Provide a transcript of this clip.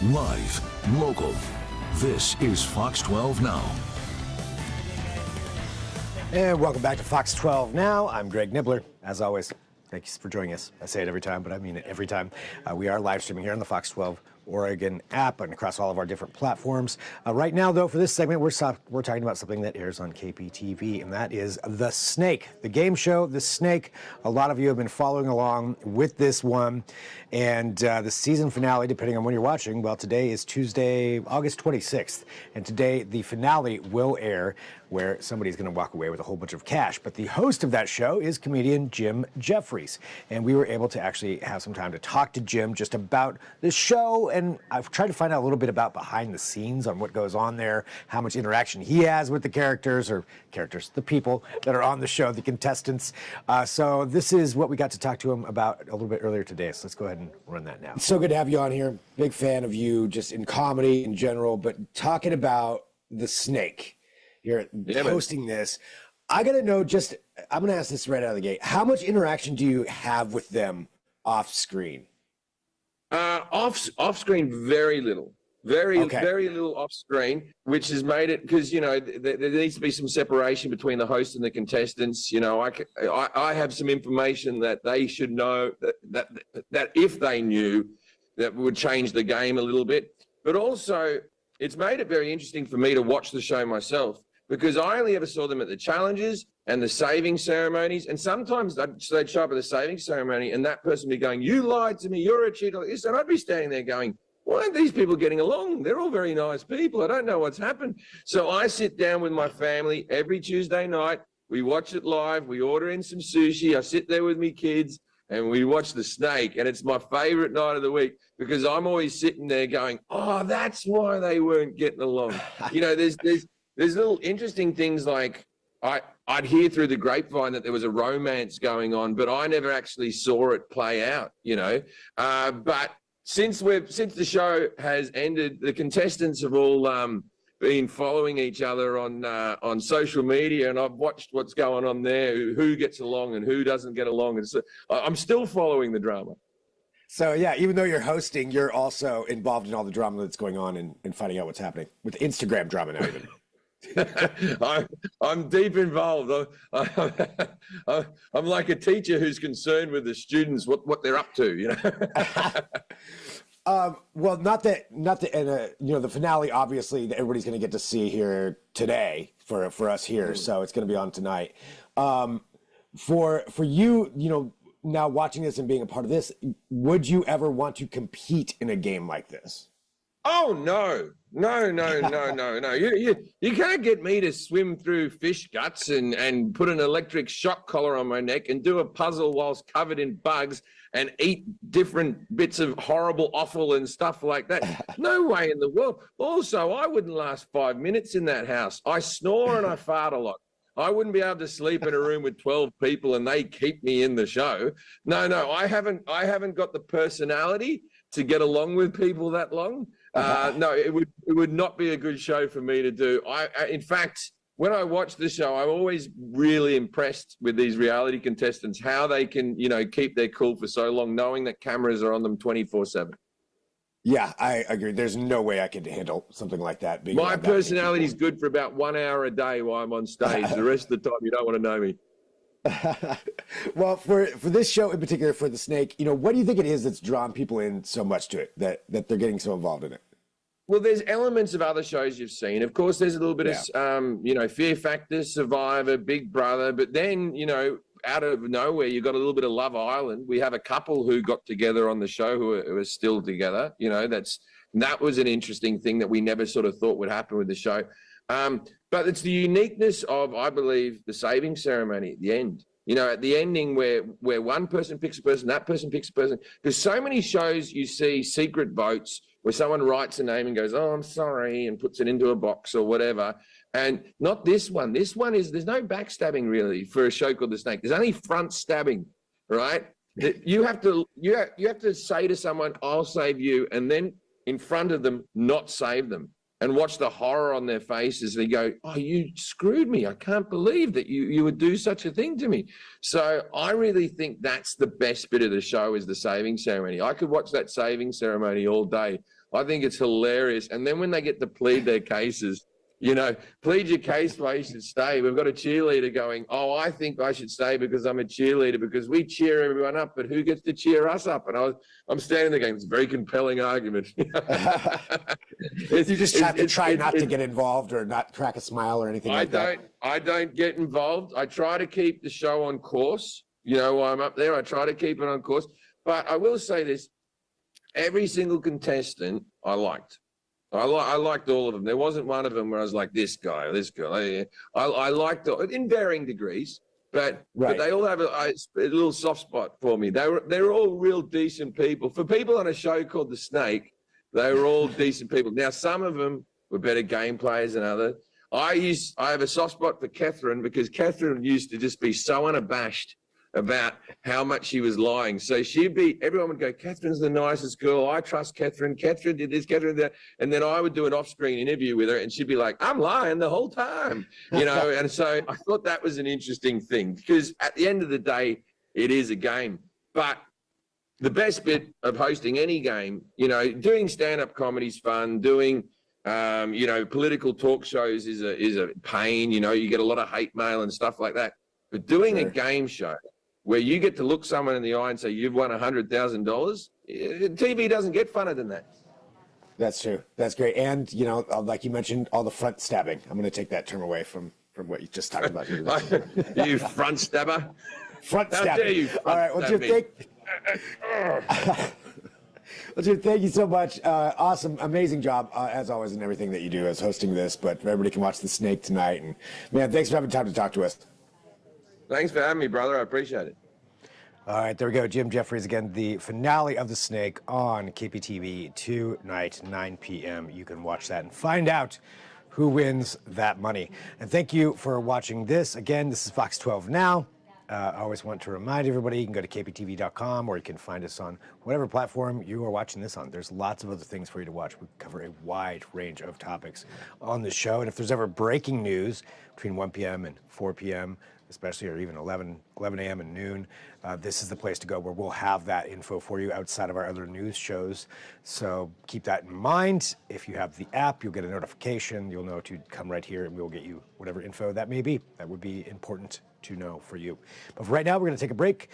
Live, local. This is Fox 12 Now. And welcome back to Fox 12 Now. I'm Greg Nibbler. As always, thanks for joining us. I say it every time, but I mean it every time. We are live streaming here on the Fox 12 Oregon app and across all of our different platforms. Right now, though, for this segment, we're talking about something that airs on KPTV, and that is The Snake, the game show, The Snake. A lot of you have been following along with this one, and the season finale, depending on when you're watching, well, today is Tuesday, August 26th, and today the finale will air, where somebody's going to walk away with a whole bunch of cash. But the host of that show is comedian Jim Jefferies, and we were able to actually have some time to talk to Jim just about the show, and I've tried to find out a little bit about behind the scenes on what goes on there, how much interaction he has with the the people that are on the show, the contestants. So this is what we got to talk to him about a little bit earlier today. So let's go ahead and run that now. It's so good to have you on here. Big fan of you just in comedy in general, but talking about The Snake. You're hosting this. I got to know I'm going to ask this right out of the gate. How much interaction do you have with them off screen? Off screen, very little. Very little off screen, which has made it, because, there needs to be some separation between the host and the contestants. I have some information that they should know that if they knew, that would change the game a little bit. But also, it's made it very interesting for me to watch the show myself, because I only ever saw them at the challenges and the saving ceremonies. And sometimes they'd show up at the saving ceremony and that person would be going, "You lied to me, you're a cheater," like this. And I'd be standing there going, "Why aren't these people getting along? They're all very nice people. I don't know what's happened." So I sit down with my family every Tuesday night. We watch it live. We order in some sushi. I sit there with me kids and we watch The Snake. And it's my favorite night of the week, because I'm always sitting there going, "Oh, that's why they weren't getting along." There's little interesting things, like I'd hear through the grapevine that there was a romance going on, but I never actually saw it play out, But since the show has ended, the contestants have all been following each other on social media, and I've watched what's going on there, who gets along and who doesn't get along, and so I'm still following the drama. So yeah, even though you're hosting, you're also involved in all the drama that's going on and finding out what's happening with Instagram drama now, even. I'm deep involved. I'm like a teacher who's concerned with the students, what they're up to, Well, and the finale, obviously, that everybody's going to get to see here today for us here. So it's going to be on tonight. For you, now watching this and being a part of this, would you ever want to compete in a game like this? Oh, no. You can't get me to swim through fish guts and put an electric shock collar on my neck and do a puzzle whilst covered in bugs and eat different bits of horrible offal and stuff like that. No way in the world. Also, I wouldn't last 5 minutes in that house. I snore and I fart a lot. I wouldn't be able to sleep in a room with 12 people and they keep me in the show. No, I haven't got the personality to get along with people that long. No, it would not be a good show for me to do. In fact, when I watch the show, I'm always really impressed with these reality contestants, how they can, keep their cool for so long, knowing that cameras are on them 24/7. Yeah, I agree. There's no way I could handle something like that. My personality is good for about 1 hour a day while I'm on stage. The rest of the time, you don't want to know me. Well, for this show in particular, for The Snake, what do you think it is that's drawn people in so much to it, that they're getting so involved in it? Well, there's elements of other shows you've seen. Of course, there's a little bit of, Fear Factor, Survivor, Big Brother. But then, out of nowhere, you've got a little bit of Love Island. We have a couple who got together on the show who are still together. That was an interesting thing that we never sort of thought would happen with the show. But it's the uniqueness of, I believe, the saving ceremony at the end. At the ending where one person picks a person, that person picks a person. Because so many shows you see secret votes where someone writes a name and goes, "Oh, I'm sorry," and puts it into a box or whatever. And not this one. This one there's no backstabbing really for a show called The Snake. There's only front stabbing, right? You have to say to someone, "I'll save you," and then in front of them, not save them. And watch the horror on their faces. They go, "Oh, you screwed me. I can't believe that you would do such a thing to me." So I really think that's the best bit of the show, is the saving ceremony. I could watch that saving ceremony all day. I think it's hilarious. And then when they get to plead their cases, plead your case why you should stay. We've got a cheerleader going, oh, I think I should stay because I'm a cheerleader because we cheer everyone up, but who gets to cheer us up? And I'm standing there going, it's a very compelling argument. You just have to try not to get involved or not crack a smile or anything like that. I don't get involved. I try to keep the show on course. While I'm up there, I try to keep it on course. But I will say this, every single contestant I liked. I liked all of them. There wasn't one of them where I was like, this guy or this girl. I liked it in varying degrees, but they all have a little soft spot for me. They're all real decent people. For people on a show called The Snake, they were all decent people. Now, some of them were better game players than others. I have a soft spot for Catherine because Catherine used to just be so unabashed about how much she was lying. So everyone would go, Catherine's the nicest girl. I trust Catherine. Catherine did this, Catherine did that. And then I would do an off-screen interview with her and she'd be like, I'm lying the whole time, And so I thought that was an interesting thing because at the end of the day, it is a game. But the best bit of hosting any game, doing stand-up comedy is fun, doing political talk shows is a pain. You get a lot of hate mail and stuff like that. But doing a game show where you get to look someone in the eye and say, you've won $100,000, TV doesn't get funner than that. That's true. That's great. And, like you mentioned, all the front stabbing. I'm going to take that term away from what you just talked about. You front stabber. Front stabbing. How dare you all right. Well, Jim, thank you so much. Awesome, amazing job, as always, in everything that you do as hosting this. But everybody can watch The Snake tonight. And, man, thanks for having time to talk to us. Thanks for having me, brother. I appreciate it. All right, there we go. Jim Jefferies again, the finale of The Snake on KPTV tonight, 9 p.m. You can watch that and find out who wins that money. And thank you for watching this. Again, this is Fox 12 Now. I always want to remind everybody, you can go to kptv.com or you can find us on whatever platform you are watching this on. There's lots of other things for you to watch. We cover a wide range of topics on the show. And if there's ever breaking news between 1 p.m. and 4 p.m., especially, or even 11 a.m. and noon, this is the place to go where we'll have that info for you outside of our other news shows. So keep that in mind. If you have the app, you'll get a notification. You'll know to come right here and we'll get you whatever info that may be. That would be important to know for you. But for right now, we're going to take a break.